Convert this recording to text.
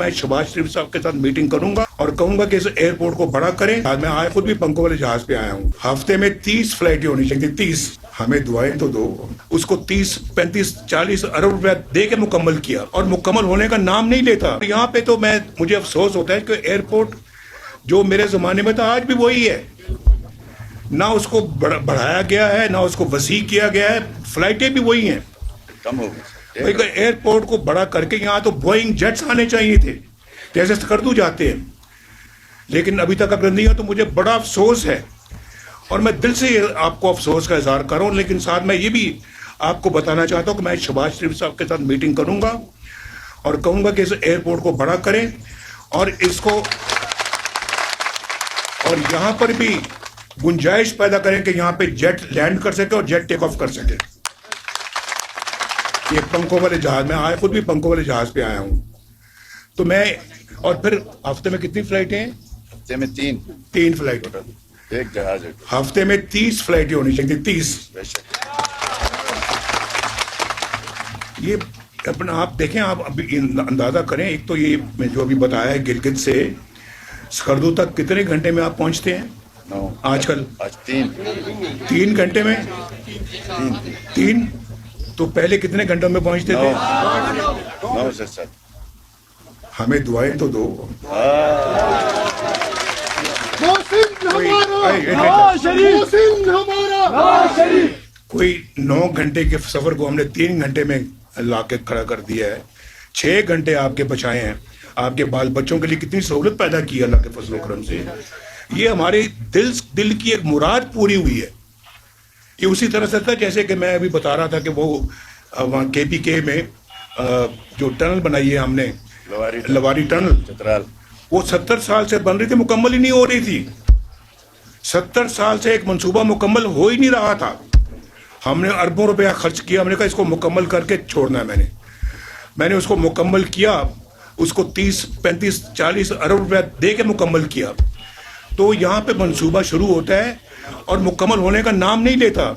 मैं शहबाज शरीफ साहब के साथ मीटिंग करूंगा और कहूंगा कि इस एयरपोर्ट को बड़ा करें। आज मैं आया खुद भी पंखों वाले जहाज पे आया हूँ। हफ्ते में 30 फ्लाइटें होनी चाहिए, 30। हमें दुआएं तो दो। उसको 30, 35, 40 अरब रुपया दे के मुकम्मल किया और मुकम्मल होने का नाम नहीं लेता। यहाँ पे तो मुझे अफसोस होता है कि एयरपोर्ट जो मेरे जमाने में था आज भी वही है, ना उसको बढ़ाया गया है ना उसको वसी किया गया है, फ्लाइटें भी वही हैं। कम हो भाई एयरपोर्ट को बड़ा करके यहाँ तो बोइंग जेट्स आने चाहिए थे, जैसे स्कर्दू जाते हैं, लेकिन अभी तक अगर नहीं है तो मुझे बड़ा अफसोस है और मैं दिल से आपको अफसोस का इजहार कर रहा हूँ। लेकिन साथ मैं ये भी आपको बताना चाहता हूँ कि मैं शहबाज शरीफ साहब के साथ मीटिंग करूंगा और कहूंगा कि इस एयरपोर्ट को बड़ा करें और इसको और यहाँ पर भी गुंजाइश पैदा करें कि यहाँ पे जेट लैंड कर सके और जेट टेक ऑफ कर सके। ये पंखों वाले जहाज, मैं आया खुद भी पंखों वाले जहाज पे आया हूँ। तो मैं और फिर हफ्ते में कितनी फ्लाइटें हैं? हफ्ते में 3 फ्लाइट, एक जहाज है। हफ्ते में 30 फ्लाइटें होनी चाहिए, 30। ये अपना आप देखें, आप अभी अंदाजा करें। एक तो ये मैं जो अभी बताया है, गिलगित से स्कर्दू तक कितने घंटे में आप पहुंचते हैं? आजकल आज 3 घंटे में 3। तो पहले कितने घंटों में पहुंचते थे? 9 से 7। हमें दुआएं तो दो। कोई 9 घंटे के सफर को हमने 3 घंटे में ला के खड़ा कर दिया है। 6 घंटे आपके बचाए हैं, आपके बाल बच्चों के लिए कितनी सहूलत पैदा की अल्लाह के फजल करम से। ये हमारे दिल की एक मुराद पूरी हुई है। ये उसी तरह से था जैसे कि मैं अभी बता रहा था कि वो वहाँ KPK में जो टनल बनाई है हमने, लवारी टनल चतराल, वो 70 साल से बन रही थी, मुकम्मल ही नहीं हो रही थी। 70 साल से एक मंसूबा मुकम्मल हो ही नहीं रहा था। हमने अरबों रुपया खर्च किया, हमने कहा इसको मुकम्मल करके छोड़ना है। मैंने उसको मुकम्मल किया, उसको 30, 35, 40 अरब रुपया दे के मुकम्मल किया। तो यहाँ पे मंसूबा शुरू होता है और मुकम्मल होने का नाम नहीं लेता।